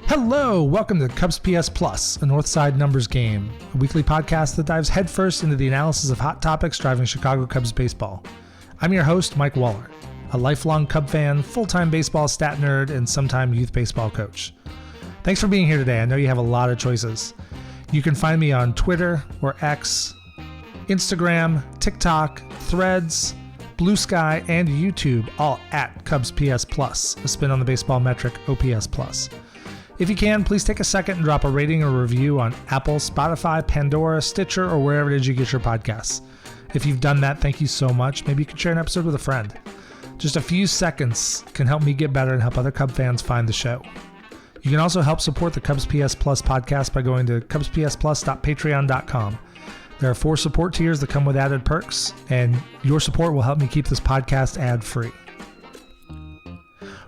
Hello, welcome to CubsPS Plus, a Northside numbers game, a weekly podcast that dives headfirst into the analysis of hot topics driving Chicago Cubs baseball. I'm your host, Mike Waller, a lifelong Cub fan, full-time baseball stat nerd, and sometime youth baseball coach. Thanks for being here today. I know you have a lot of choices. You can find me on Twitter or X, Instagram, TikTok, Threads, Blue Sky, and YouTube, all at CubsPS Plus, a spin on the baseball metric OPS Plus. If you can, please take a second and drop a rating or review on Apple, Spotify, Pandora, Stitcher, or wherever it is you get your podcasts. If you've done that, thank you so much. Maybe you could share an episode with a friend. Just a few seconds can help me get better and help other Cub fans find the show. You can also help support the CubsPS Plus podcast by going to cubspsplus.patreon.com. There are 4 support tiers that come with added perks, and your support will help me keep this podcast ad-free.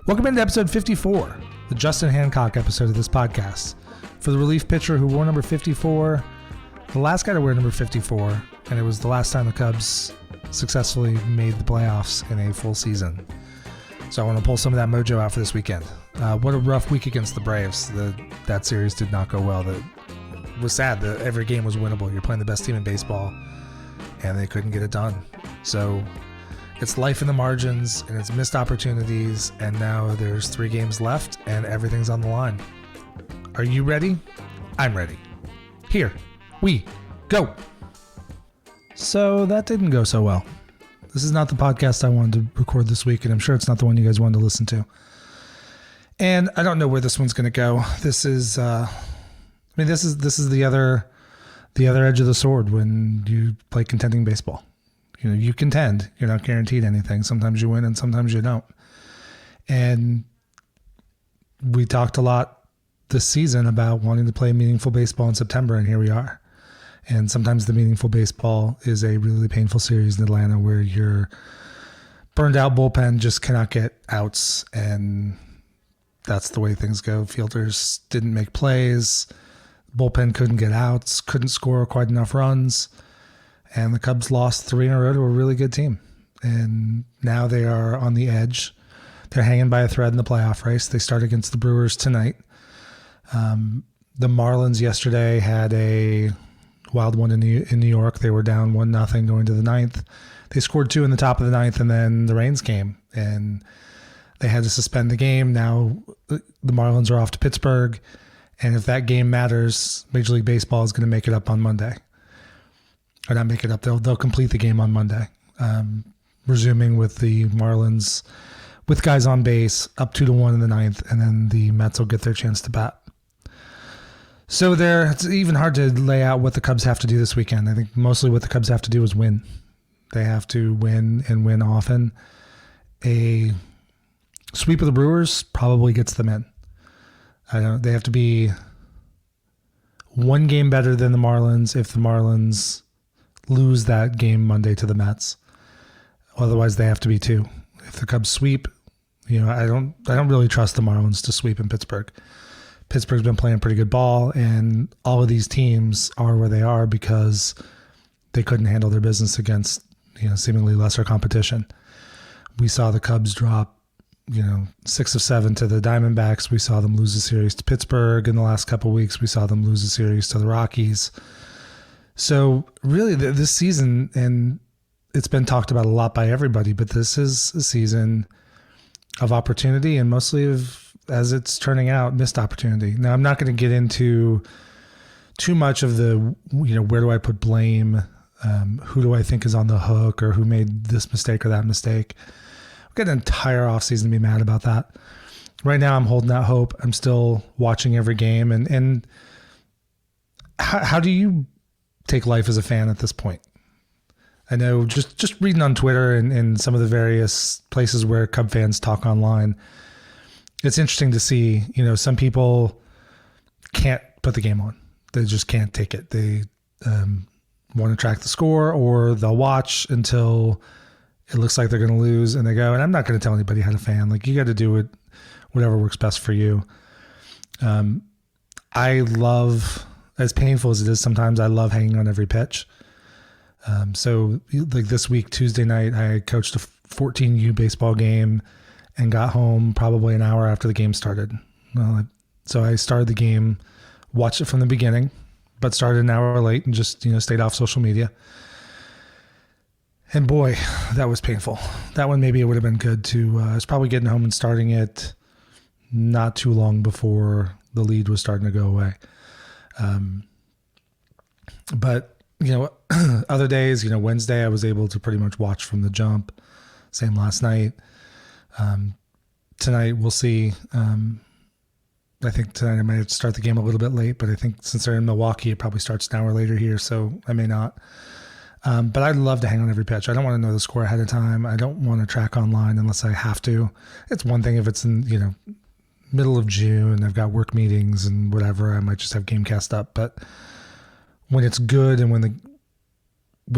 Welcome into episode 54. The Justin Hancock episode of this podcast. For the relief pitcher who wore number 54, the last guy to wear number 54, and it was the last time the Cubs successfully made the playoffs in a full season. So I want to pull some of that mojo out for this weekend. What a rough week against the Braves. That series did not go well. It was sad that every game was winnable. You're playing the best team in baseball, and they couldn't get it done. So it's life in the margins, and it's missed opportunities, and now there's 3 games left, and everything's on the line. Are you ready? I'm ready. Here we go. So that didn't go so well. This is not the podcast I wanted to record this week, and I'm sure it's not the one you guys wanted to listen to. And I don't know where this one's going to go. This is, this is the other edge of the sword when you play contending baseball. You know, you contend. You're not guaranteed anything. Sometimes you win and sometimes you don't. And we talked a lot this season about wanting to play meaningful baseball in September, and here we are. And sometimes the meaningful baseball is a really painful series in Atlanta where your burned out bullpen just cannot get outs, and that's the way things go. Fielders didn't make plays. Bullpen couldn't get outs, couldn't score quite enough runs. And the Cubs lost 3 in a row to a really good team. And now they are on the edge. They're hanging by a thread in the playoff race. They start against the Brewers tonight. The Marlins yesterday had a wild one in New York. They were down 1-0 going to the 9th. They scored 2 in the top of the 9th, and then the rains came. And they had to suspend the game. Now the Marlins are off to Pittsburgh. And if that game matters, Major League Baseball is going to make it up on Monday. Or not make it up. They'll complete the game on Monday, resuming with the Marlins with guys on base up 2-1 in the 9th, and then the Mets will get their chance to bat. So it's even hard to lay out what the Cubs have to do this weekend. I think mostly what the Cubs have to do is win. They have to win and win often. A sweep of the Brewers probably gets them in. They have to be 1 game better than the Marlins if the Marlins lose that game Monday to the Mets. Otherwise, they have to be 2. If the Cubs sweep, I don't really trust the Marlins to sweep in Pittsburgh. Pittsburgh's been playing pretty good ball, and all of these teams are where they are because they couldn't handle their business against seemingly lesser competition. We saw the Cubs drop 6 of 7 to the Diamondbacks. We saw them lose a series to Pittsburgh in the last couple of weeks. We saw them lose a series to the Rockies. So really this season, and it's been talked about a lot by everybody, but this is a season of opportunity and mostly of, as it's turning out, missed opportunity. Now, I'm not going to get into too much of the, where do I put blame? Who do I think is on the hook, or who made this mistake or that mistake? I've got an entire offseason to be mad about that. Right now, I'm holding out hope. I'm still watching every game. And how do you take life as a fan at this point? I know just reading on Twitter and some of the various places where Cub fans talk online, it's interesting to see, some people can't put the game on. They just can't take it. They want to track the score, or they'll watch until it looks like they're going to lose and they go. And I'm not going to tell anybody how to fan. Like, you got to do it, whatever works best for you. I love, as painful as it is sometimes, I love hanging on every pitch. So like this week, Tuesday night, I coached a 14U baseball game and got home probably an hour after the game started. Well, So I started the game, watched it from the beginning, but started an hour late and just, stayed off social media. And boy, that was painful. That one, maybe it would have been good to, I was probably getting home and starting it not too long before the lead was starting to go away. But, other days, Wednesday I was able to pretty much watch from the jump. Same last night. Tonight we'll see. I think tonight I might start the game a little bit late, but I think since they're in Milwaukee, it probably starts an hour later here, so I may not. But I'd love to hang on every pitch. I don't want to know the score ahead of time. I don't want to track online unless I have to. It's one thing if it's in, middle of June, I've got work meetings and whatever, I might just have Gamecast up. But when it's good and when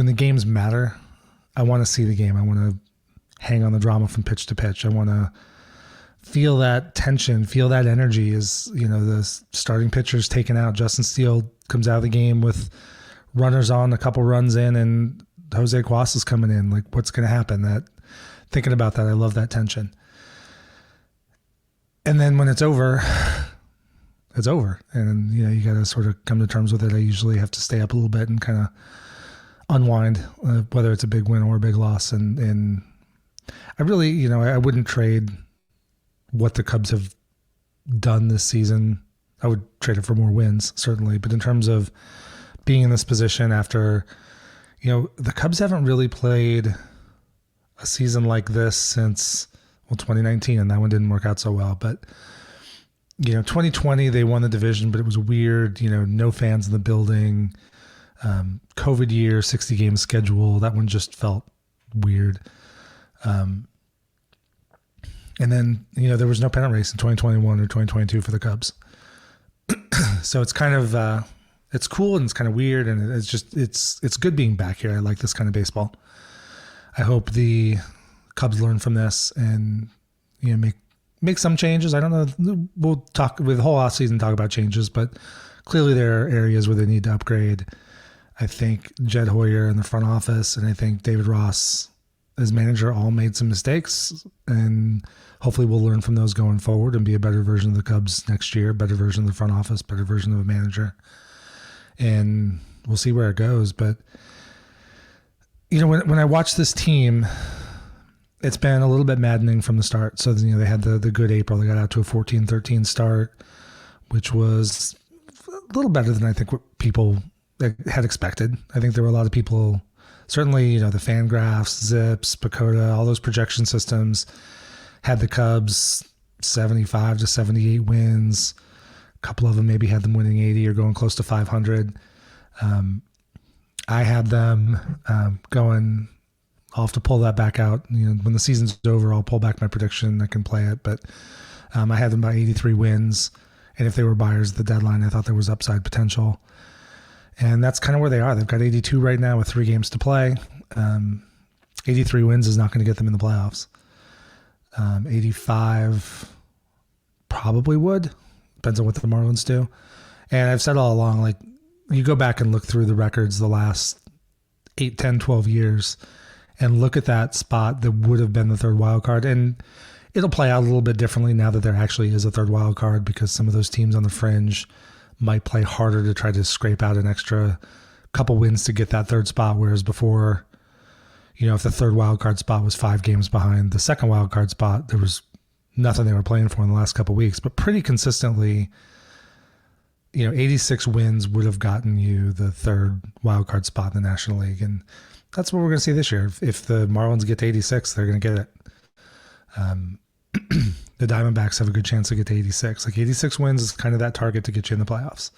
the games matter, I want to see the game. I want to hang on the drama from pitch to pitch. I want to feel that tension, feel that energy as, the starting pitcher's taken out. Justin Steele comes out of the game with runners on, a couple runs in, and Jose Cuas is coming in. Like, what's going to happen? Thinking about that, I love that tension. And then when it's over, it's over. And, you got to sort of come to terms with it. I usually have to stay up a little bit and kind of unwind, whether it's a big win or a big loss. And I really, I wouldn't trade what the Cubs have done this season. I would trade it for more wins, certainly. But in terms of being in this position after, the Cubs haven't really played a season like this since, 2019, and that one didn't work out so well. But, 2020, they won the division, but it was weird, no fans in the building, COVID year, 60-game schedule. That one just felt weird. And then, there was no pennant race in 2021 or 2022 for the Cubs. So it's kind of, it's cool and it's kind of weird. And it's good being back here. I like this kind of baseball. I hope the Cubs learn from this and, make some changes. I don't know. We'll talk with the whole offseason, talk about changes, but clearly there are areas where they need to upgrade. I think Jed Hoyer in the front office and I think David Ross as manager all made some mistakes, and hopefully we'll learn from those going forward and be a better version of the Cubs next year, better version of the front office, better version of a manager. And we'll see where it goes. But, when I watch this team, it's been a little bit maddening from the start. So, they had the good April. They got out to a 14-13 start, which was a little better than I think what people had expected. I think there were a lot of people, certainly, the Fangraphs, Zips, Pacoda, all those projection systems had the Cubs 75 to 78 wins. A couple of them maybe had them winning 80 or going close to 500. I had them going. I'll have to pull that back out. When the season's over, I'll pull back my prediction. I can play it, but I had them by 83 wins. And if they were buyers at the deadline, I thought there was upside potential. And that's kind of where they are. They've got 82 right now with 3 games to play. 83 wins is not going to get them in the playoffs. 85 probably would. Depends on what the Marlins do. And I've said all along, like, you go back and look through the records the last 8, 10, 12 years and look at that spot that would have been the third wild card. And it'll play out a little bit differently now that there actually is a third wild card, because some of those teams on the fringe might play harder to try to scrape out an extra couple wins to get that third spot. Whereas before, if the third wild card spot was 5 games behind the second wild card spot, there was nothing they were playing for in the last couple of weeks. But pretty consistently, 86 wins would have gotten you the third wild card spot in the National League. And that's what we're going to see this year. If the Marlins get to 86, they're going to get it. The Diamondbacks have a good chance to get to 86. Like 86 wins is kind of that target to get you in the playoffs.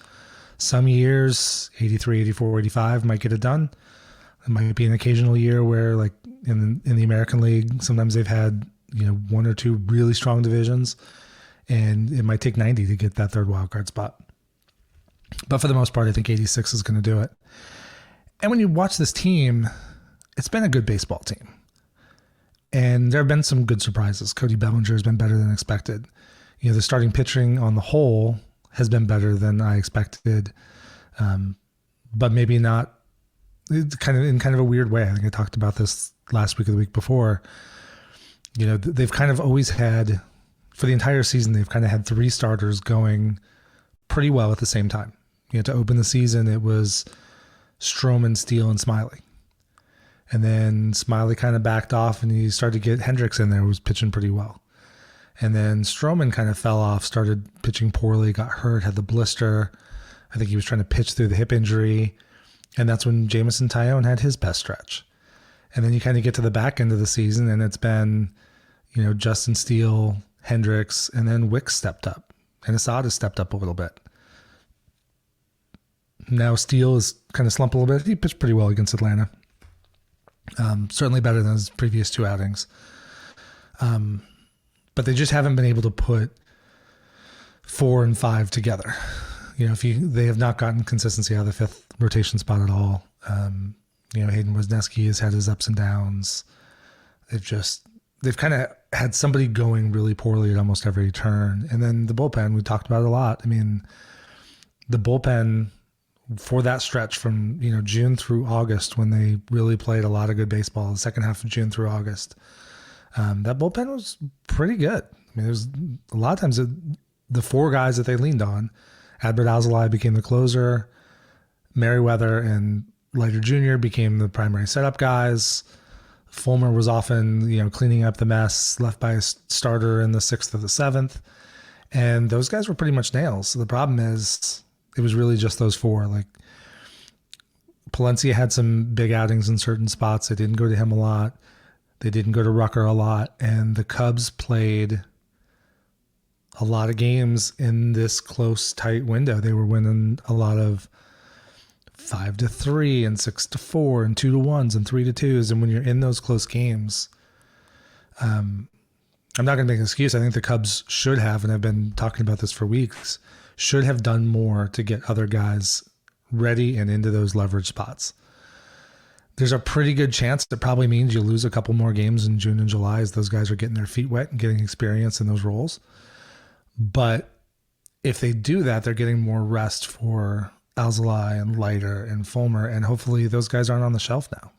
Some years, 83, 84, 85 might get it done. It might be an occasional year where, like in the American League, sometimes they've had 1 or 2 really strong divisions, and it might take 90 to get that third wild card spot. But for the most part, I think 86 is going to do it. And when you watch this team, it's been a good baseball team. And there have been some good surprises. Cody Bellinger has been better than expected. The starting pitching on the whole has been better than I expected, but maybe not. It's kind of a weird way. I think I talked about this last week or the week before. They've kind of always had for the entire season, they've kind of had 3 starters going pretty well at the same time. To open the season, it was Stroman, Steele, and Smiley. And then Smiley kind of backed off and he started to get Hendricks in there, who was pitching pretty well. And then Stroman kind of fell off, started pitching poorly, got hurt, had the blister. I think he was trying to pitch through the hip injury. And that's when Jameson Taillon had his best stretch. And then you kind of get to the back end of the season and it's been, Justin Steele, Hendricks, and then Wicks stepped up. And Asada stepped up a little bit. Now Steele is kind of slumped a little bit. He pitched pretty well against Atlanta. Certainly better than his previous 2 outings. But they just haven't been able to put 4 and 5 together. They have not gotten consistency out of the 5th rotation spot at all. Hayden Wesneski has had his ups and downs. They've kind of had somebody going really poorly at almost every turn. And then the bullpen, we talked about it a lot. I mean, the bullpen for that stretch from, June through August, when they really played a lot of good baseball, the second half of June through August, that bullpen was pretty good. I mean, there's a lot of times the 4 guys that they leaned on, Adbert Alzolay became the closer, Merriweather and Leiter Jr. became the primary setup guys. Fulmer was often, cleaning up the mess left by a starter in the 6th or the 7th. And those guys were pretty much nails. So the problem is it was really just those 4. Like Palencia had some big outings in certain spots. They didn't go to him a lot. They didn't go to Rucker a lot. And the Cubs played a lot of games in this close, tight window. They were winning a lot of 5-3 and 6-4 and 2-1s and 3-2s. And when you're in those close games, I'm not going to make an excuse. I think the Cubs should have, and I've been talking about this for weeks, should have done more to get other guys ready and into those leverage spots. There's a pretty good chance that probably means you lose a couple more games in June and July as those guys are getting their feet wet and getting experience in those roles. But if they do that, they're getting more rest for Alzolay and Leiter and Fulmer, and hopefully those guys aren't on the shelf now.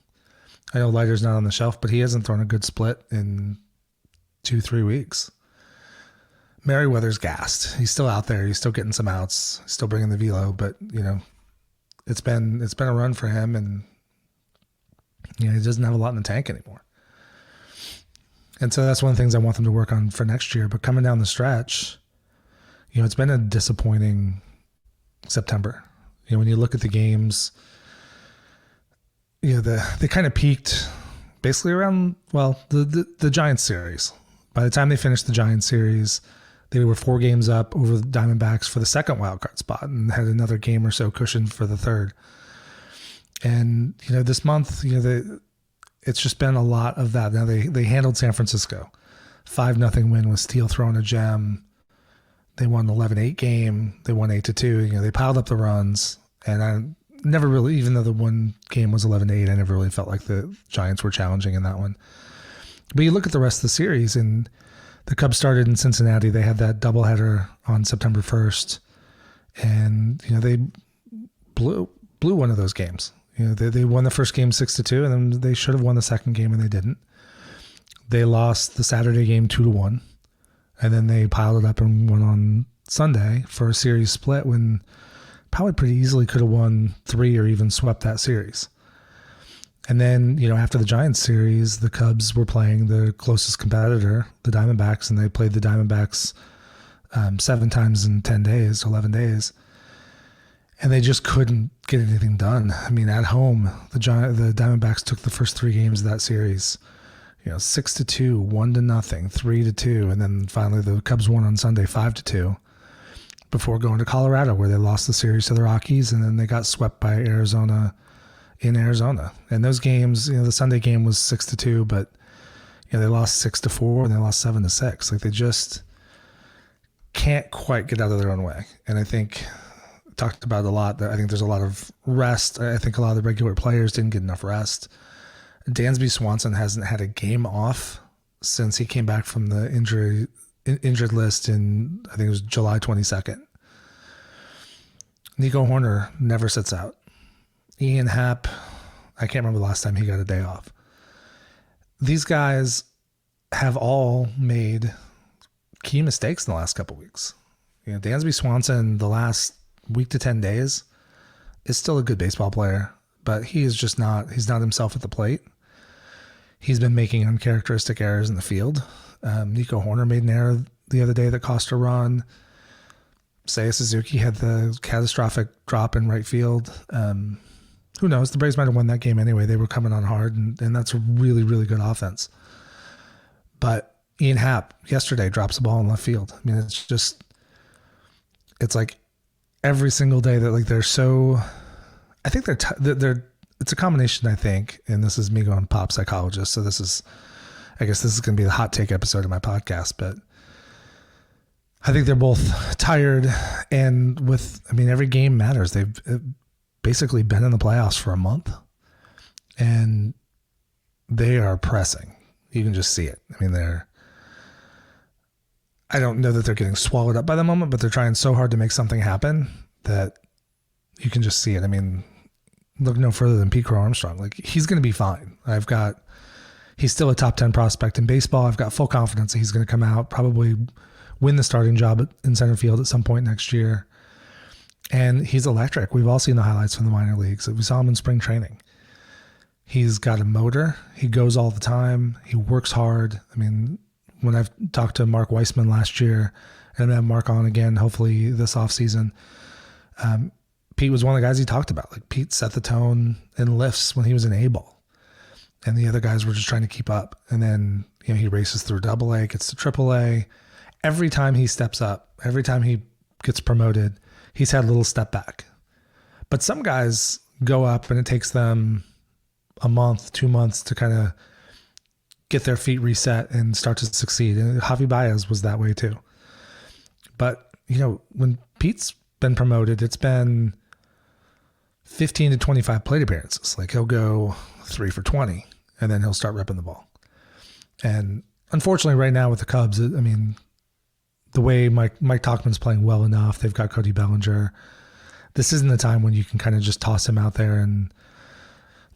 I know Leiter's not on the shelf, but he hasn't thrown a good split in 2-3 weeks. Merriweather's gassed. He's still out there. He's still getting some outs. He's still bringing the velo, but it's been a run for him, and he doesn't have a lot in the tank anymore. And so that's one of the things I want them to work on for next year. But coming down the stretch, it's been a disappointing September. When you look at the games, they kind of peaked basically around, the Giants series. By the time they finished the Giants series, they were 4 games up over the Diamondbacks for the second wildcard spot and had another game or so cushioned for the third. And, this month, it's just been a lot of that. Now they handled San Francisco. 5-0 win with Steele throwing a gem. They won the 11-8 game. They won 8-2. They piled up the runs. And I never really, even though the one game was 11-8, I never really felt like the Giants were challenging in that one. But you look at the rest of the series, and the Cubs started in Cincinnati. They had that doubleheader on September 1st. And, they blew one of those games. They won the first game 6-2, and then they should have won the second game, and they didn't. They lost the Saturday game 2-1. And then they piled it up and went on Sunday for a series split when probably pretty easily could have won 3 or even swept that series. And then, after the Giants series, the Cubs were playing the closest competitor, the Diamondbacks, and they played the Diamondbacks 7 times in 10 days, 11 days. And they just couldn't get anything done. I mean, at home, the Diamondbacks took the first 3 games of that series, 6-2, 1-0, 3-2, and then finally the Cubs won on Sunday 5-2 before going to Colorado, where they lost the series to the Rockies, and then they got swept by Arizona in Arizona. And those games, the Sunday game was 6-2, but they lost 6-4 and they lost 7-6. Like, they just can't quite get out of their own way. And I think I talked about it a lot, that I think there's a lot of rest. I think a lot of the regular players didn't get enough rest. Dansby Swanson hasn't had a game off since he came back from the injured list in, I think it was July 22nd. Nico Horner never sits out. Ian Happ, I can't remember the last time he got a day off. These guys have all made key mistakes in the last couple weeks. Dansby Swanson, the last week to 10 days, is still a good baseball player, but he's not himself at the plate. He's been making uncharacteristic errors in the field. Nico Horner made an error the other day that cost a run. Seiya Suzuki had the catastrophic drop in right field. Who knows? The Braves might have won that game anyway. They were coming on hard, and that's a really, really good offense. But Ian Happ yesterday drops a ball in left field. I mean, it's like every single day that they're so. I think they're. It's a combination, I think, and this is me going pop psychologist. So I guess this is going to be the hot take episode of my podcast, but I think they're both tired, and every game matters. They've basically been in the playoffs for a month, and they are pressing. You can just see it. I don't know that they're getting swallowed up by the moment, but they're trying so hard to make something happen that you can just see it. Look no further than Pete Crow Armstrong. He's going to be fine. He's still a top 10 prospect in baseball. I've got full confidence that he's going to come out, probably win the starting job in center field at some point next year. And he's electric. We've all seen the highlights from the minor leagues. We saw him in spring training. He's got a motor. He goes all the time. He works hard. When I've talked to Mark Weissman last year, and I'm going to have Mark on again, hopefully this offseason, Pete was one of the guys he talked about. Pete set the tone in lifts when he was in A-ball, and the other guys were just trying to keep up. And then, he races through AA, gets to AAA. Every time he steps up, every time he gets promoted, he's had a little step back. But some guys go up and it takes them a month, 2 months to kind of get their feet reset and start to succeed. And Javi Baez was that way too. But, when Pete's been promoted, it's been 15 to 25 plate appearances. He'll go 3 for 20 and then he'll start repping the ball. And unfortunately right now with the Cubs, the way Mike Tauchman's playing well enough, they've got Cody Bellinger. This isn't the time when you can kind of just toss him out there and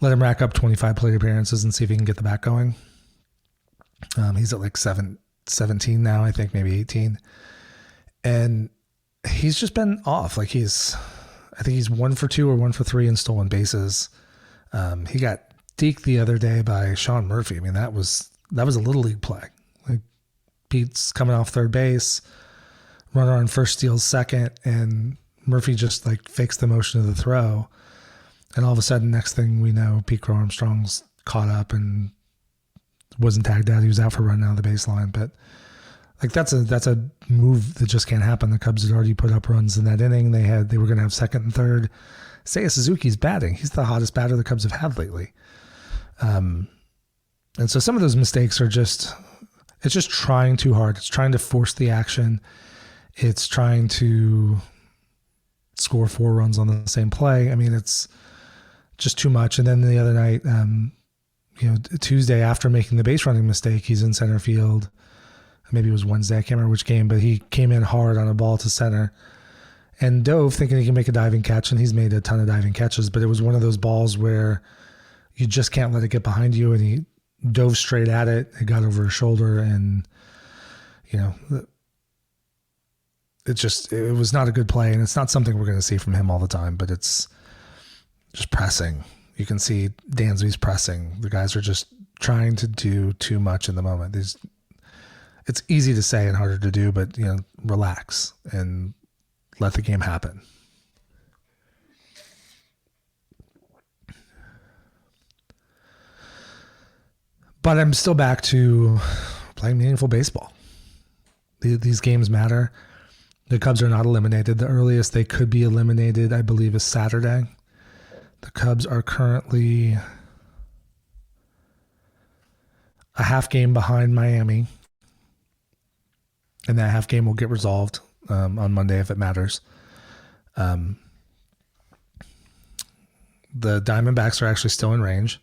let him rack up 25 plate appearances and see if he can get the bat going. He's at 17 now, I think, maybe 18. And he's just been off. I think he's 1 for 2 or 1 for 3 in stolen bases. He got deked the other day by Sean Murphy. That was a little league play. Pete's coming off third base, runner on first steals second, and Murphy just fakes the motion of the throw. And all of a sudden, next thing we know, Pete Crow Armstrong's caught up and wasn't tagged out. He was out for running out of the baseline. But that's a move that just can't happen. The Cubs had already put up runs in that inning. They were going to have second and third. Seiya Suzuki's batting. He's the hottest batter the Cubs have had lately. And so some of those mistakes are it's just trying too hard. It's trying to force the action. It's trying to score 4 runs on the same play. It's just too much. And then the other night, Tuesday after making the base running mistake, he's in center field. Maybe it was Wednesday. I can't remember which game, but he came in hard on a ball to center and dove thinking he can make a diving catch. And he's made a ton of diving catches, but it was one of those balls where you just can't let it get behind you. And he dove straight at it. It got over his shoulder, and it was not a good play. And it's not something we're going to see from him all the time, but it's just pressing. You can see Dansby's pressing. The guys are just trying to do too much in the moment. It's easy to say and harder to do, but relax and let the game happen. But I'm still back to playing meaningful baseball. These games matter. The Cubs are not eliminated. The earliest they could be eliminated, I believe, is Saturday. The Cubs are currently a half game behind Miami. And that half game will get resolved on Monday if it matters. The Diamondbacks are actually still in range.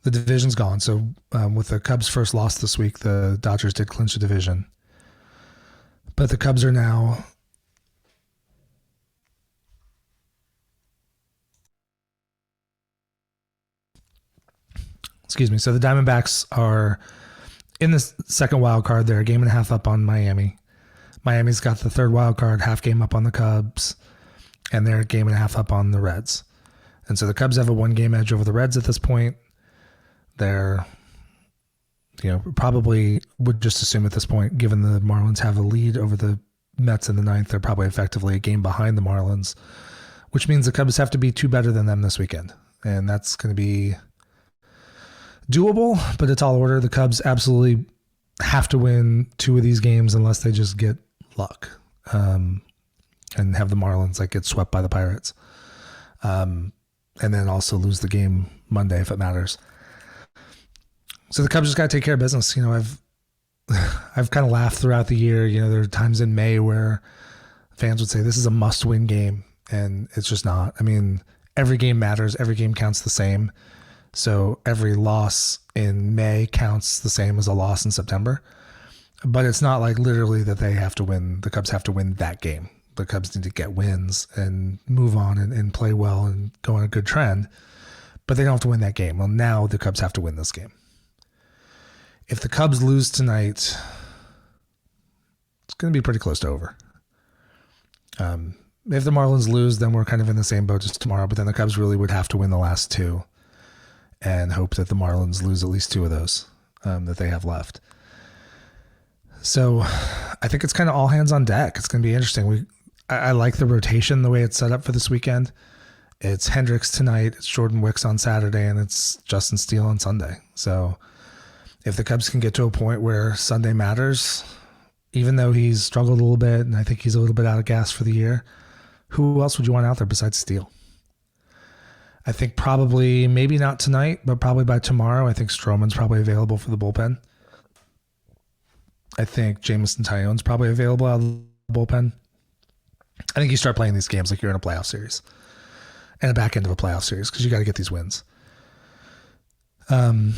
The division's gone. So with the Cubs' first loss this week, the Dodgers did clinch the division. But the Cubs are now so the Diamondbacks are in the second wild card. They're a game and a half up on Miami. Miami's got the third wild card, half game up on the Cubs, and they're a game and a half up on the Reds. And so the Cubs have a 1-game edge over the Reds at this point. They're, probably would just assume at this point, given the Marlins have a lead over the Mets in the ninth, they're probably effectively a game behind the Marlins, which means the Cubs have to be 2 better than them this weekend. And that's going to be doable, but it's all order. The Cubs absolutely have to win 2 of these games unless they just get luck and have the Marlins get swept by the Pirates. And then also lose the game Monday if it matters. So the Cubs just got to take care of business. I've kind of laughed throughout the year. There are times in May where fans would say this is a must-win game, and it's just not. I mean, every game matters. Every game counts the same. So every loss in May counts the same as a loss in September. But it's not literally that they have to win. The Cubs have to win that game. The Cubs need to get wins and move on and play well and go on a good trend. But they don't have to win that game. Well, now the Cubs have to win this game. If the Cubs lose tonight, it's going to be pretty close to over. If the Marlins lose, then we're kind of in the same boat as tomorrow. But then the Cubs really would have to win the last 2 and hope that the Marlins lose at least 2 of those that they have left. So I think it's kind of all hands on deck. It's going to be interesting. I like the rotation, the way it's set up for this weekend. It's Hendricks tonight, it's Jordan Wicks on Saturday, and it's Justin Steele on Sunday. So if the Cubs can get to a point where Sunday matters, even though he's struggled a little bit, and I think he's a little bit out of gas for the year, who else would you want out there besides Steele? I think probably, maybe not tonight, but probably by tomorrow, I think Stroman's probably available for the bullpen. I think Jameson Tyon's probably available out of the bullpen. I think you start playing these games like you're in a playoff series and a back end of a playoff series because you got to get these wins. With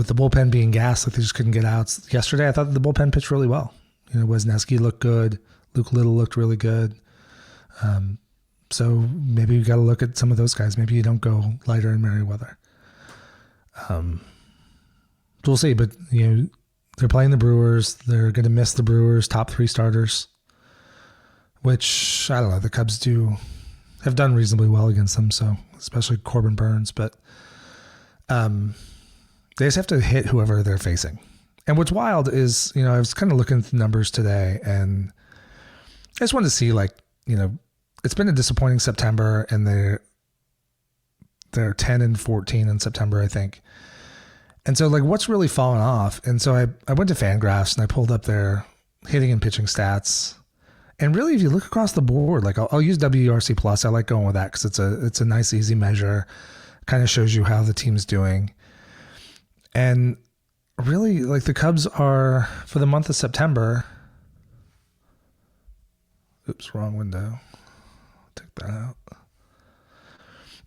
the bullpen being gassed, they just couldn't get outs. Yesterday, I thought the bullpen pitched really well. Wisniewski looked good. Luke Little looked really good. So maybe you got to look at some of those guys. Maybe you don't go lighter in Merriweather. We'll see, but they're playing the Brewers. They're going to miss the Brewers' top 3 starters, which, I don't know, the Cubs have done reasonably well against them, so especially Corbin Burns. But they just have to hit whoever they're facing. And what's wild is, I was kind of looking at the numbers today, and I just wanted to see, it's been a disappointing September, and they're 10-14 in September, I think. And so, what's really fallen off? And so I went to Fangraphs and I pulled up their hitting and pitching stats. And really, if you look across the board, I'll use WRC Plus. I like going with that because it's a nice, easy measure. Kind of shows you how the team's doing. And really, the Cubs are, for the month of September. Oops, wrong window. Take that out.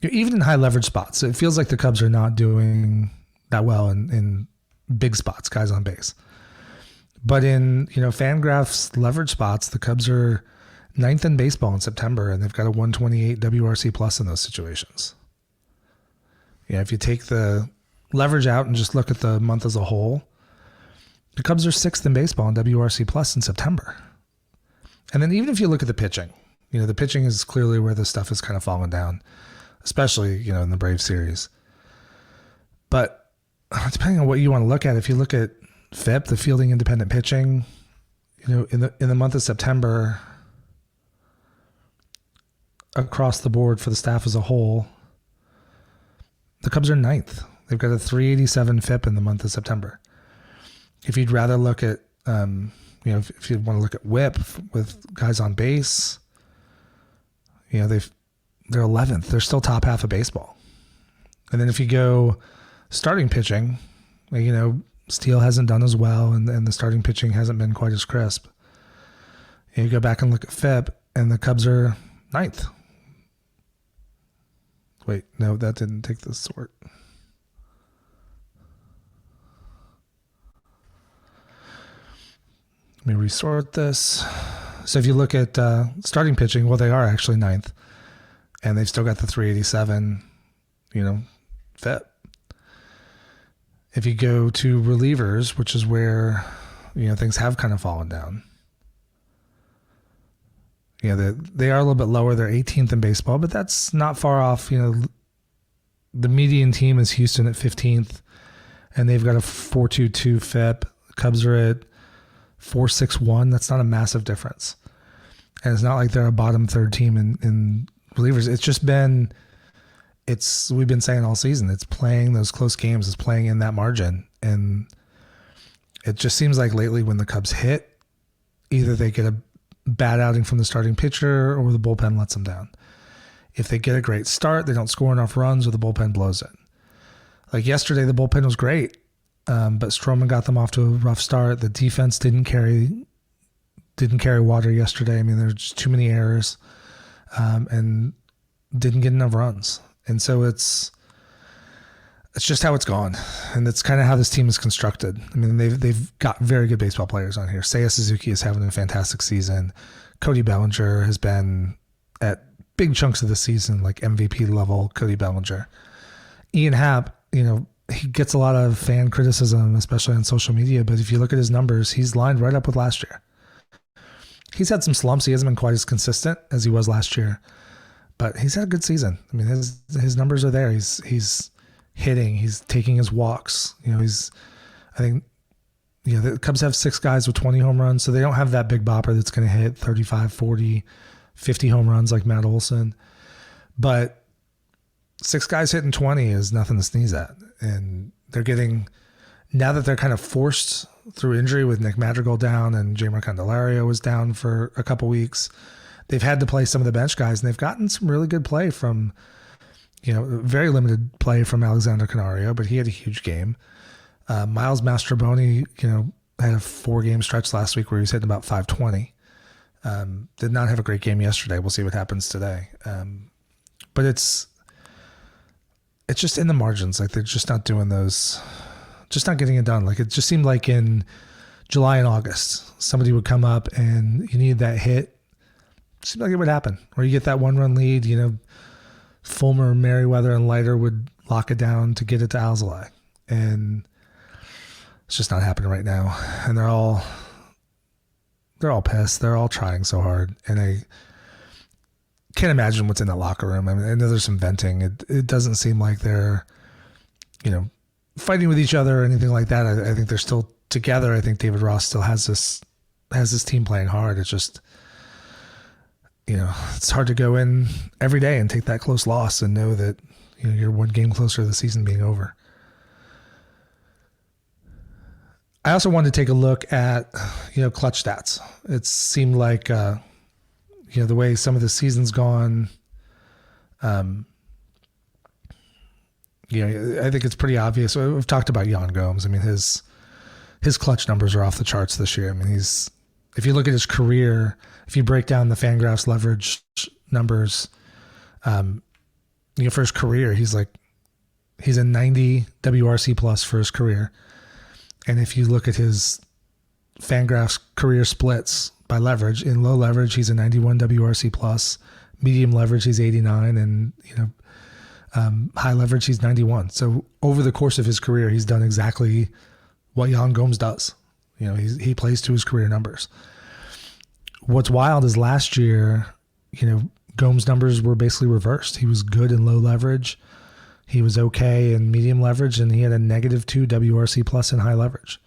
Even in high leverage spots, it feels like the Cubs are not doing that well in big spots, guys on base. But in, Fangraphs leverage spots, the Cubs are 9th in baseball in September, and they've got a 128 WRC plus in those situations. If you take the leverage out and just look at the month as a whole, the Cubs are 6th in baseball in WRC plus in September. And then even if you look at the pitching, the pitching is clearly where the stuff has kind of fallen down, especially, in the Braves series. But depending on what you want to look at, if you look at FIP, the fielding independent pitching, in the month of September, across the board for the staff as a whole, the Cubs are 9th. They've got a 387 FIP in the month of September. If you'd rather look at, if you want to look at WHIP with guys on base, they're 11th. They're still top half of baseball. And then if you go starting pitching, Steele hasn't done as well, and the starting pitching hasn't been quite as crisp. And you go back and look at FIP, and the Cubs are 9th. Wait, no, that didn't take the sort. Let me resort this. So if you look at starting pitching, well, they are actually 9th, and they've still got the 387, FIP. If you go to relievers, which is where, things have kind of fallen down. They are a little bit lower. They're 18th in baseball, but that's not far off. The median team is Houston at 15th, and they've got a 4.22 FIP. Cubs are at 4.61. That's not a massive difference. And it's not like they're a bottom third team in relievers. It's just been, we've been saying all season, it's playing those close games, it's playing in that margin. And it just seems like lately when the Cubs hit, either they get a bad outing from the starting pitcher or the bullpen lets them down. If they get a great start, they don't score enough runs or the bullpen blows it. Like yesterday, the bullpen was great, but Stroman got them off to a rough start. The defense didn't carry water yesterday. I mean, there were just too many errors, and didn't get enough runs. And so it's just how it's gone, and that's kind of how this team is constructed. I mean, they've got very good baseball players on here. Seiya Suzuki is having a fantastic season. Cody Bellinger has been at big chunks of the season, like MVP level Cody Bellinger. Ian Happ, he gets a lot of fan criticism, especially on social media, but if you look at his numbers, he's lined right up with last year. He's had some slumps. He hasn't been quite as consistent as he was last year, but he's had a good season. I mean, his numbers are there. He's hitting, he's taking his walks. The Cubs have 6 guys with 20 home runs, so they don't have that big bopper that's going to hit 35, 40, 50 home runs like Matt Olson. But 6 guys hitting 20 is nothing to sneeze at. And they're getting, now that they're kind of forced through injury with Nick Madrigal down and Jeimer Candelario was down for a couple weeks, they've had to play some of the bench guys, and they've gotten some really good play from, very limited play from Alexander Canario, but he had a huge game. Miles Mastrobuoni, had a 4-game stretch last week where he was hitting about 520. Did not have a great game yesterday. We'll see what happens today. But it's just in the margins. Like, they're just not doing those, just not getting it done. Like, it just seemed like in July and August, somebody would come up and you need that hit. It seemed like it would happen. Or you get that 1-run lead, Fulmer, Merriweather, and Leiter would lock it down to get it to Alzolay. And it's just not happening right now. And they're all pissed. They're all trying so hard. And I can't imagine what's in that locker room. I mean, I know there's some venting. It doesn't seem like they're, fighting with each other or anything like that. I think they're still together. I think David Ross still has this team playing hard. It's just, it's hard to go in every day and take that close loss and know that, you're one game closer to the season being over. I also wanted to take a look at, clutch stats. It seemed like, the way some of the season's gone, I think it's pretty obvious. We've talked about Yan Gomes. I mean, his clutch numbers are off the charts this year. I mean, if you look at his career, if you break down the Fangraphs leverage numbers, for his career, he's a 90 WRC plus for his career. And if you look at his Fangraphs career splits by leverage, in low leverage, he's a 91 WRC plus, medium leverage, he's 89, and, high leverage, he's 91. So over the course of his career, he's done exactly what Yan Gomes does. He plays to his career numbers. What's wild is last year, Gomes' numbers were basically reversed. He was good in low leverage. He was okay in medium leverage, and he had a -2 WRC plus in high leverage.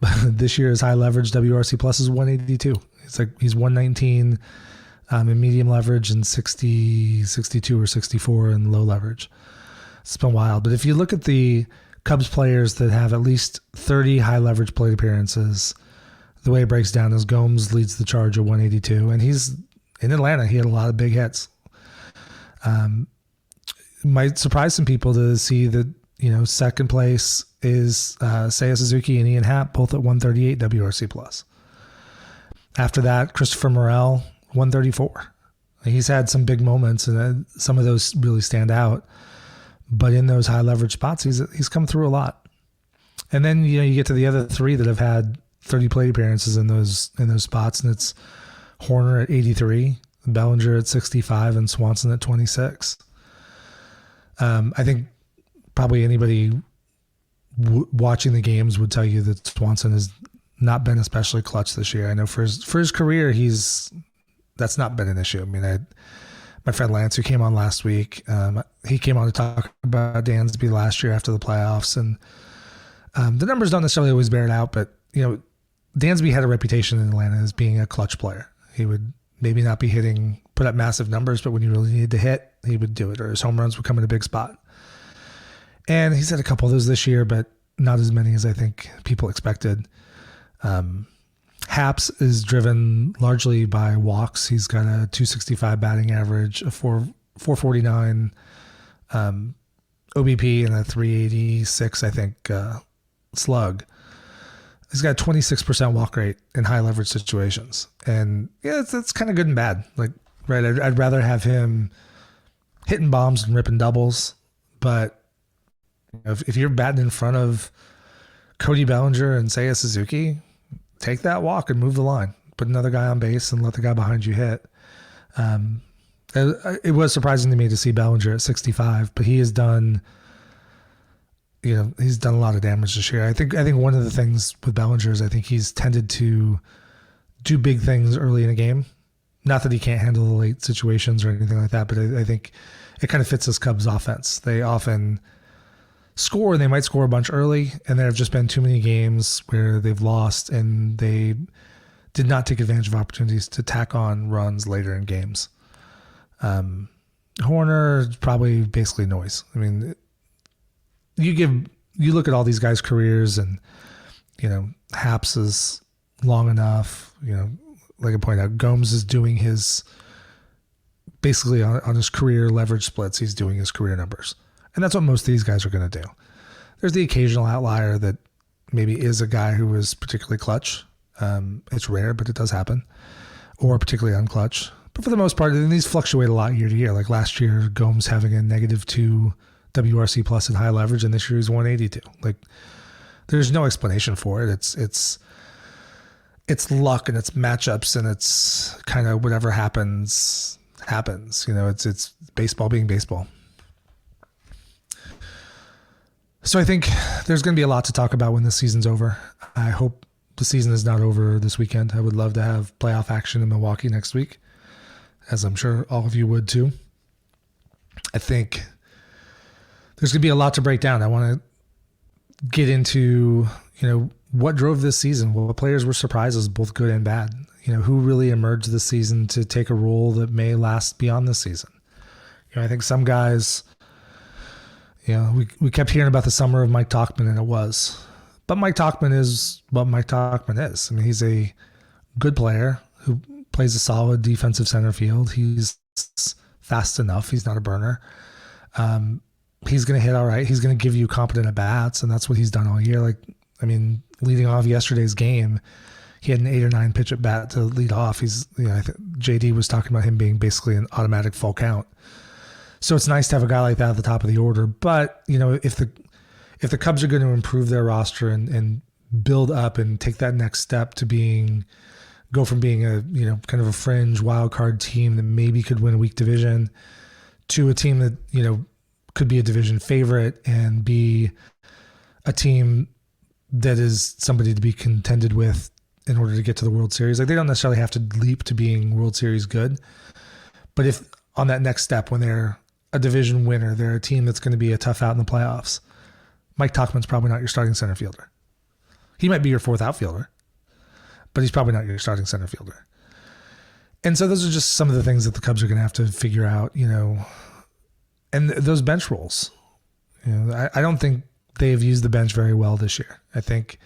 But this year, his high leverage WRC plus is 182. It's like he's 119 in medium leverage and 62 or 64 in low leverage. It's been wild. But if you look at the Cubs players that have at least 30 high leverage plate appearances, the way it breaks down is Gomes leads the charge at 182, and he's in Atlanta. He had a lot of big hits. Might surprise some people to see that, second place is Seiya Suzuki and Ian Happ, both at 138 WRC plus. After that, Christopher Morel, 134. He's had some big moments, and some of those really stand out. But in those high leverage spots, he's come through a lot. And then you get to the other 3 that have had 30 plate appearances in those spots, and it's Horner at 83, Bellinger at 65, and Swanson at 26. I think probably anybody watching the games would tell you that Swanson has not been especially clutch this year. I know for his career, that's not been an issue. I mean, my friend Lance, who came on last week, he came on to talk about Dansby last year after the playoffs, and the numbers don't necessarily always bear it out, but Dansby had a reputation in Atlanta as being a clutch player. He would maybe not be put up massive numbers, but when you really needed to hit, he would do it, or his home runs would come in a big spot. And he's had a couple of those this year, but not as many as I think people expected. Haps is driven largely by walks. He's got a 265 batting average, a 449 OBP, and a 386, I think, slug. He's got a 26% walk rate in high leverage situations. And yeah, it's kind of good and bad. Like, right, I'd rather have him hitting bombs and ripping doubles. But if you're batting in front of Cody Bellinger and Seiya Suzuki, take that walk and move the line. Put another guy on base and let the guy behind you hit. It was surprising to me to see Bellinger at 65, but he has done... he's done a lot of damage this year. I think one of the things with Bellinger is I think he's tended to do big things early in a game. Not that he can't handle the late situations or anything like that, but I think it kind of fits this Cubs offense. They often score, and they might score a bunch early, and there have just been too many games where they've lost and they did not take advantage of opportunities to tack on runs later in games. Horner is probably basically noise. I mean, you look at all these guys' careers, and Haps is long enough. Like I pointed out, Gomes is doing his basically on his career leverage splits. He's doing his career numbers, and that's what most of these guys are going to do. There's the occasional outlier that maybe is a guy who is particularly clutch. It's rare, but it does happen, or particularly unclutch. But for the most part, and these fluctuate a lot year to year. Like last year, Gomes having a -2 WRC plus in high leverage, and this year he's 182. Like, there's no explanation for it. It's luck, and it's matchups, and it's kind of whatever happens. It's baseball being baseball. So I think there's going to be a lot to talk about when this season's over. I hope the season is not over this weekend. I would love to have playoff action in Milwaukee next week, as I'm sure all of you would too. I think there's going to be a lot to break down. I want to get into, what drove this season. What players were surprises, both good and bad. Who really emerged this season to take a role that may last beyond this season. I think some guys, we kept hearing about the summer of Mike Tauchman, and it was. But Mike Tauchman is what Mike Tauchman is. I mean, he's a good player who plays a solid defensive center field. He's fast enough. He's not a burner. He's going to hit all right. He's going to give you competent at-bats, and that's what he's done all year. Leading off yesterday's game, he had an 8 or 9 pitch at bat to lead off. I think JD was talking about him being basically an automatic full count. So it's nice to have a guy like that at the top of the order. But, if the Cubs are going to improve their roster and build up and take that next step to go from being a, kind of a fringe wild card team that maybe could win a weak division to a team that, could be a division favorite and be a team that is somebody to be contended with in order to get to the World Series. Like, they don't necessarily have to leap to being World Series good, but if on that next step, when they're a division winner, they're a team that's going to be a tough out in the playoffs, Mike Tauchman's probably not your starting center fielder. He might be your fourth outfielder, but he's probably not your starting center fielder. And so those are just some of the things that the Cubs are going to have to figure out, and those bench roles. I don't think they have used the bench very well this year. I think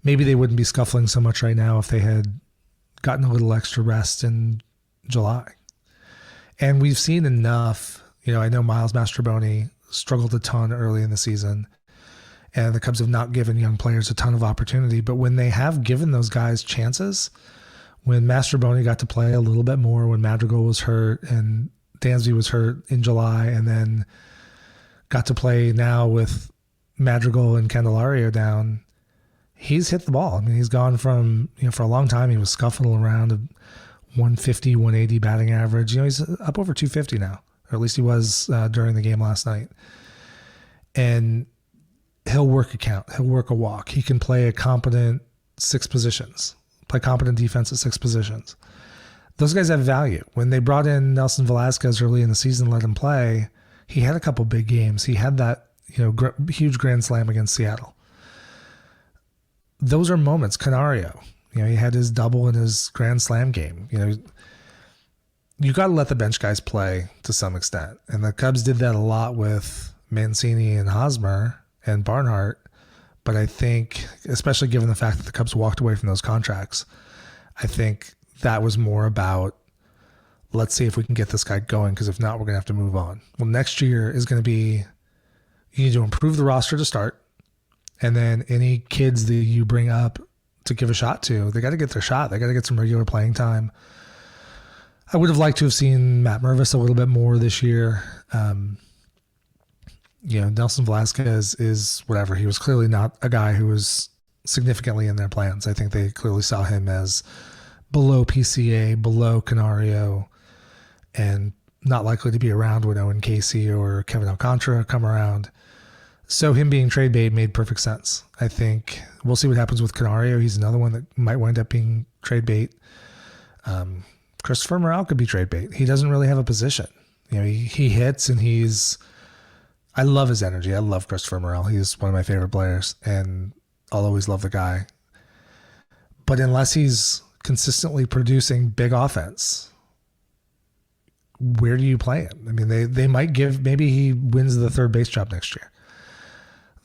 maybe they wouldn't be scuffling so much right now if they had gotten a little extra rest in July. And we've seen enough. I know Miles Mastrobuoni struggled a ton early in the season, and the Cubs have not given young players a ton of opportunity. But when they have given those guys chances, when Mastrobuoni got to play a little bit more, when Madrigal was hurt and Dansby was hurt in July, and then got to play now with Madrigal and Candelario down, he's hit the ball. I mean, he's gone from, for a long time, he was scuffling around a 150, 180 batting average. He's up over 250 now, or at least he was during the game last night. And he'll work a count. He'll work a walk. He can play a competent 6 positions, play competent defense at 6 positions. Those guys have value. When they brought in Nelson Velasquez early in the season, let him play, he had a couple big games. He had that, huge grand slam against Seattle. Those are moments. Canario, he had his double in his grand slam game. You got to let the bench guys play to some extent. And the Cubs did that a lot with Mancini and Hosmer and Barnhart. But I think, especially given the fact that the Cubs walked away from those contracts, I think that was more about, let's see if we can get this guy going, because if not, we're going to have to move on. Well, next year is going to be, you need to improve the roster to start. And then any kids that you bring up to give a shot to, they got to get their shot. They got to get some regular playing time. I would have liked to have seen Matt Mervis a little bit more this year. Nelson Velasquez is whatever. He was clearly not a guy who was significantly in their plans. I think they clearly saw him as below PCA, below Canario, and not likely to be around when Owen Casey or Kevin Alcantara come around. So him being trade bait made perfect sense. I think we'll see what happens with Canario. He's another one that might wind up being trade bait. Christopher Morel could be trade bait. He doesn't really have a position. He hits and I love his energy. I love Christopher Morel. He's one of my favorite players and I'll always love the guy. But unless he's consistently producing big offense, where do you play him? I mean, they might maybe he wins the third base job next year.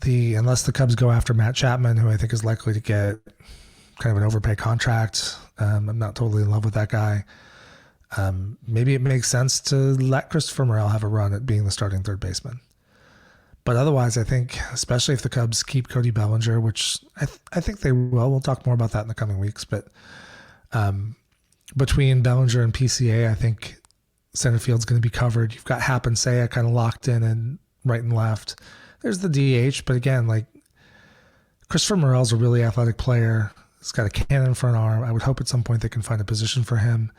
Unless the Cubs go after Matt Chapman, who I think is likely to get kind of an overpay contract. I'm not totally in love with that guy. Maybe it makes sense to let Christopher Morel have a run at being the starting third baseman. But otherwise, I think, especially if the Cubs keep Cody Bellinger, which I think they will. We'll talk more about that in the coming weeks. But between Bellinger and PCA, I think center field's going to be covered. You've got Happ and Seiya kind of locked in and right and left. There's the DH, but again, Christopher Morel's a really athletic player. He's got a cannon for an arm. I would hope at some point they can find a position for him.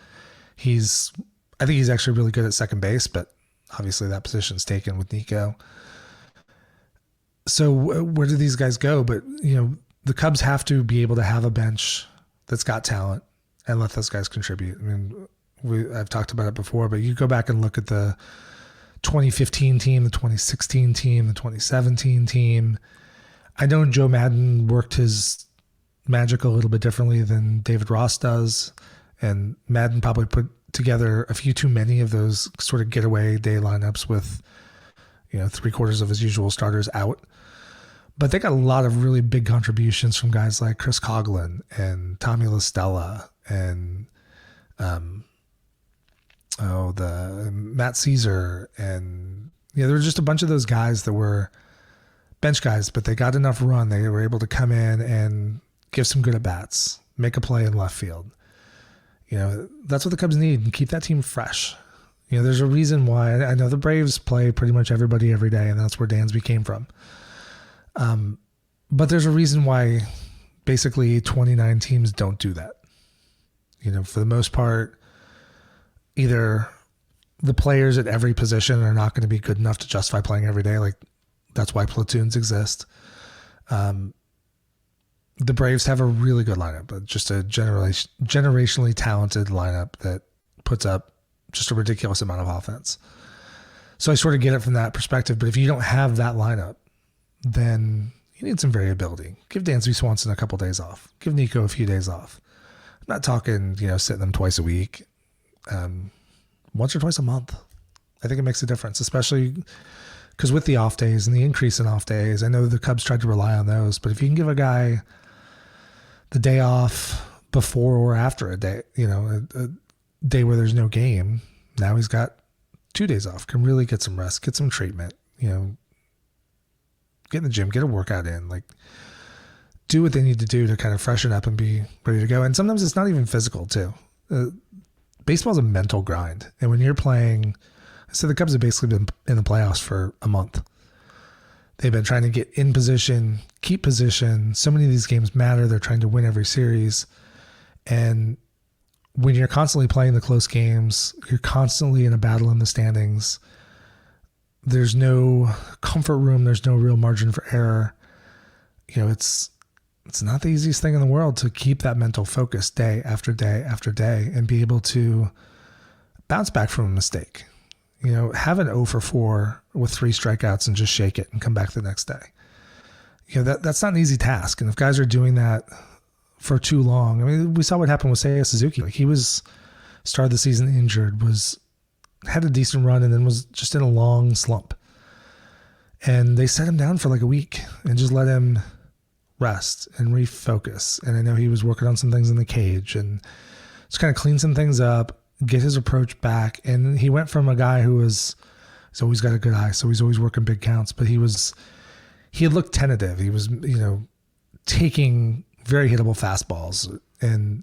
I think he's actually really good at second base, but obviously that position's taken with Nico. So where do these guys go? But, the Cubs have to be able to have a bench that's got talent and let those guys contribute. I mean, I've talked about it before, but you go back and look at the 2015 team, the 2016 team, the 2017 team. I know Joe Madden worked his magic a little bit differently than David Ross does, and Madden probably put together a few too many of those sort of getaway day lineups with 3/4 of his usual starters out. But they got a lot of really big contributions from guys like Chris Coughlin and Tommy LaStella and the Matt Caesar, and there were just a bunch of those guys that were bench guys, but they got enough run. They were able to come in and give some good at bats, make a play in left field. That's what the Cubs need, and keep that team fresh. There's a reason why I know the Braves play pretty much everybody every day, and that's where Dansby came from. But there's a reason why basically 29 teams don't do that. For the most part, either the players at every position are not going to be good enough to justify playing every day. That's why platoons exist. The Braves have a really good lineup, but just a generationally talented lineup that puts up just a ridiculous amount of offense. So I sort of get it from that perspective. But if you don't have that lineup, then you need some variability. Give Dansby Swanson a couple days off. Give Nico a few days off. I'm not talking, sitting them twice a week. Once or twice a month. I think it makes a difference, especially because with the off days and the increase in off days, I know the Cubs tried to rely on those, but if you can give a guy the day off before or after a day, a day where there's no game, now he's got 2 days off, can really get some rest, get some treatment, get in the gym, get a workout in, do what they need to do to kind of freshen up and be ready to go. And sometimes it's not even physical too. Baseball's a mental grind. And when you're playing, so the Cubs have basically been in the playoffs for a month. They've been trying to get in position, keep position. So many of these games matter. They're trying to win every series. And when you're constantly playing the close games, you're constantly in a battle in the standings. There's no comfort room. There's no real margin for error. it's not the easiest thing in the world to keep that mental focus day after day after day and be able to bounce back from a mistake. Have an 0 for 4 with 3 strikeouts and just shake it and come back the next day. That's not an easy task. And if guys are doing that for too long, I mean, we saw what happened with Seiya Suzuki. Like, he was started the season injured, had a decent run, and then was just in a long slump. And they set him down for like a week and just let him rest and refocus. And I know he was working on some things in the cage and just kind of clean some things up, get his approach back. And he went from a guy he's always got a good eye, so he's always working big counts, but he had looked tentative. He was, taking very hittable fastballs, and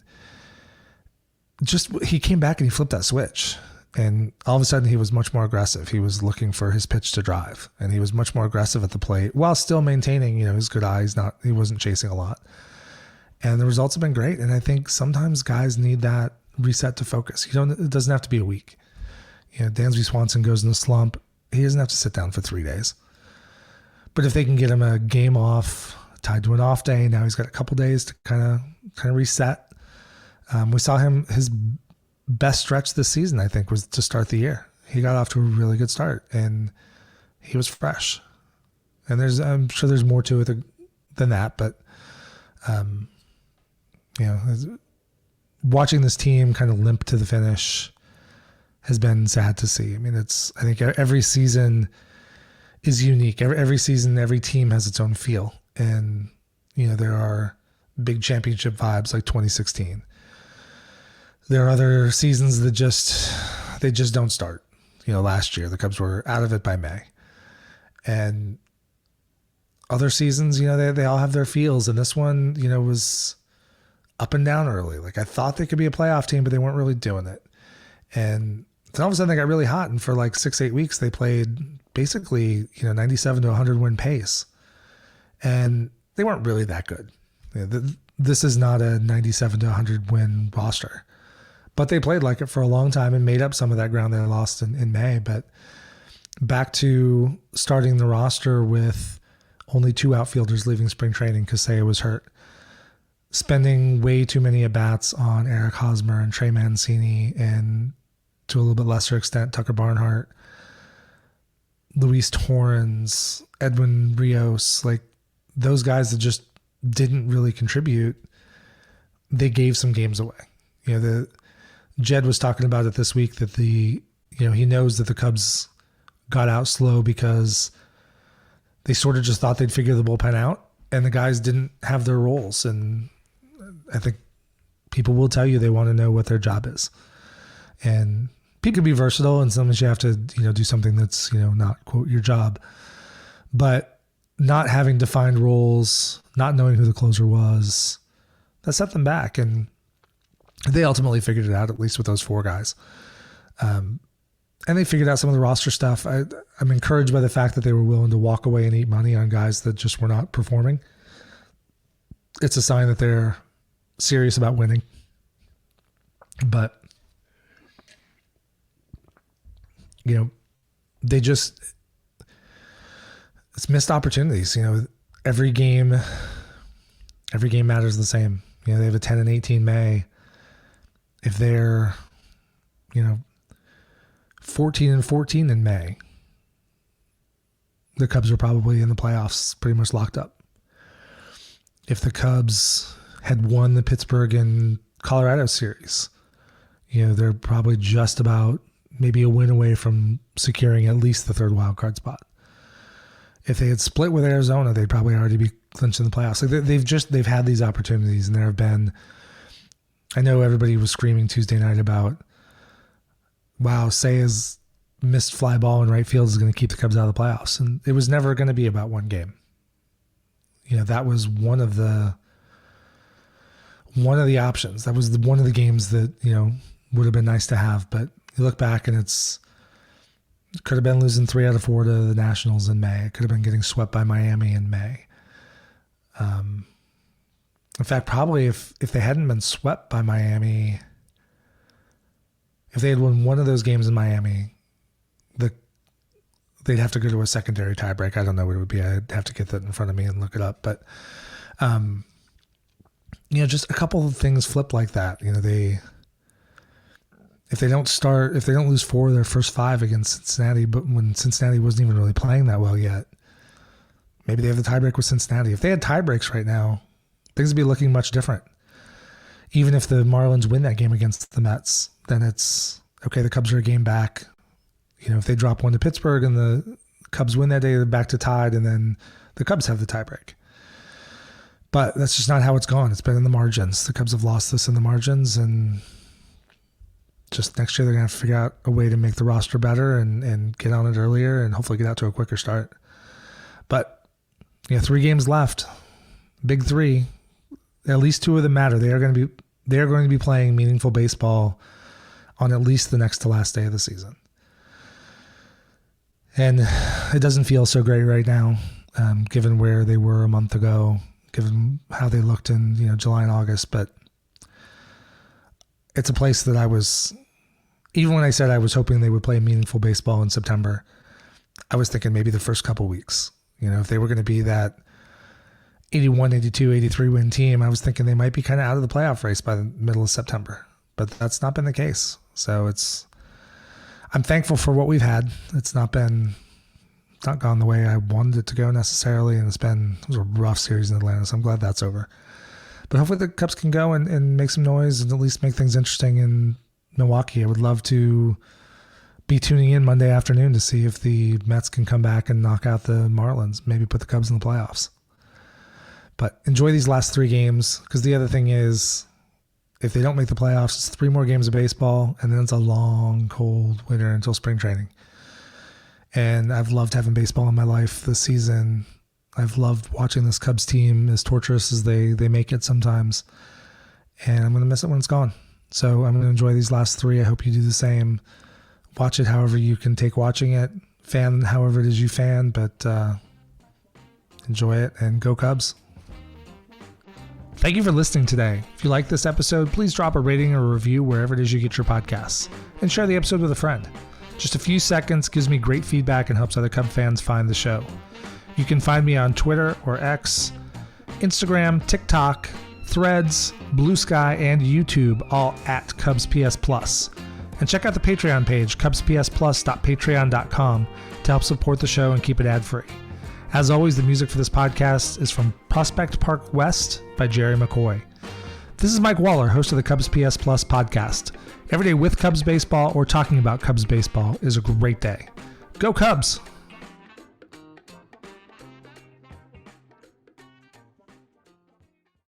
just, he came back and he flipped that switch. And all of a sudden he was much more aggressive. He was looking for his pitch to drive, and he was much more aggressive at the plate while still maintaining, his good eye. He wasn't chasing a lot, and the results have been great. And I think sometimes guys need that reset to focus. It doesn't have to be a week. Dansby Swanson goes in a slump. He doesn't have to sit down for 3 days, but if they can get him a game off tied to an off day, now he's got a couple days to kind of reset. We saw his best stretch this season, I think, was to start the year. He got off to a really good start, and he was fresh. And I'm sure there's more to it than that, but watching this team kind of limp to the finish has been sad to see. I mean, I think every season is unique. Every season, every team has its own feel, and there are big championship vibes like 2016. There are other seasons that just don't start. Last year the Cubs were out of it by May, and other seasons, they all have their feels. And this one, was up and down early. Like, I thought they could be a playoff team, but they weren't really doing it. And then all of a sudden they got really hot, and for like 6-8 weeks they played basically 97 to 100 win pace, and they weren't really that good. This is not a 97 to 100 win roster. But they played like it for a long time and made up some of that ground they lost in May. But back to starting the roster with only 2 outfielders leaving spring training because Seiya was hurt. Spending way too many at-bats on Eric Hosmer and Trey Mancini, and to a little bit lesser extent, Tucker Barnhart, Luis Torrens, Edwin Rios, like those guys that just didn't really contribute. They gave some games away. Jed was talking about it this week that he knows that the Cubs got out slow because they sort of just thought they'd figure the bullpen out, and the guys didn't have their roles. And I think people will tell you they want to know what their job is. And people can be versatile, and sometimes you have to, do something that's, not quote your job, but not having defined roles, not knowing who the closer was, that set them back. And they ultimately figured it out, at least with those 4 guys. And they figured out some of the roster stuff. I'm encouraged by the fact that they were willing to walk away and eat money on guys that just were not performing. It's a sign that they're serious about winning. But, it's missed opportunities. Every game matters the same. They have a 10-18 May. If they're, 14-14 in May, the Cubs are probably in the playoffs, pretty much locked up. If the Cubs had won the Pittsburgh and Colorado series, they're probably just about maybe a win away from securing at least the 3rd wild card spot. If they had split with Arizona, they'd probably already be clinching the playoffs. Like they've had these opportunities, and there have been. I know everybody was screaming Tuesday night about, wow, Seiya's missed fly ball in right field is going to keep the Cubs out of the playoffs. And it was never going to be about one game. That was one of the options. That was one of the games that, would have been nice to have. But you look back and it could have been losing 3 out of 4 to the Nationals in May. It could have been getting swept by Miami in May. In fact, probably if they hadn't been swept by Miami, if they had won one of those games in Miami, they'd have to go to a secondary tiebreak. I don't know what it would be. I'd have to get that in front of me and look it up. But, just a couple of things flip like that. If they don't lose 4 of their first 5 against Cincinnati, but when Cincinnati wasn't even really playing that well yet, maybe they have the tiebreak with Cincinnati. If they had tiebreaks right now, things would be looking much different. Even if the Marlins win that game against the Mets, then it's okay. The Cubs are a game back. If they drop 1 to Pittsburgh and the Cubs win that day, they're back to tied, and then the Cubs have the tiebreak. But that's just not how it's gone. It's been in the margins. The Cubs have lost this in the margins, and just next year they're going to have to figure out a way to make the roster better and get on it earlier and hopefully get out to a quicker start. But 3 games left. Big 3. At least 2 of them matter. They are going to be playing meaningful baseball on at least the next to last day of the season. And it doesn't feel so great right now, given where they were a month ago, given how they looked in July and August. But it's a place that I was, even when I said I was hoping they would play meaningful baseball in September, I was thinking maybe the first couple weeks. If they were going to be that 81, 82, 83 win team, I was thinking they might be kind of out of the playoff race by the middle of September. But that's not been the case. So I'm thankful for what we've had. It's not gone the way I wanted it to go necessarily, and it was a rough series in Atlanta, so I'm glad that's over. But hopefully the Cubs can go and make some noise and at least make things interesting in Milwaukee. I would love to be tuning in Monday afternoon to see if the Mets can come back and knock out the Marlins, maybe put the Cubs in the playoffs. But enjoy these last 3 games, because the other thing is, if they don't make the playoffs, it's 3 more games of baseball, and then it's a long, cold winter until spring training. And I've loved having baseball in my life this season. I've loved watching this Cubs team, as torturous as they make it sometimes. And I'm going to miss it when it's gone. So I'm going to enjoy these last 3. I hope you do the same. Watch it however you can take watching it. Fan however it is you fan, but enjoy it, and go Cubs. Thank you for listening today. If you like this episode, please drop a rating or a review wherever it is you get your podcasts, and share the episode with a friend. Just a few seconds gives me great feedback and helps other Cub fans find the show. You can find me on Twitter or X, Instagram, TikTok, Threads, Blue Sky, and YouTube, all at CubsPS Plus. And check out the Patreon page, cubspsplus.patreon.com, to help support the show and keep it ad-free. As always, the music for this podcast is from Prospect Park West by Jerry McCoy. This is Mike Waller, host of the CubsPS Plus podcast. Every day with Cubs baseball or talking about Cubs baseball is a great day. Go Cubs!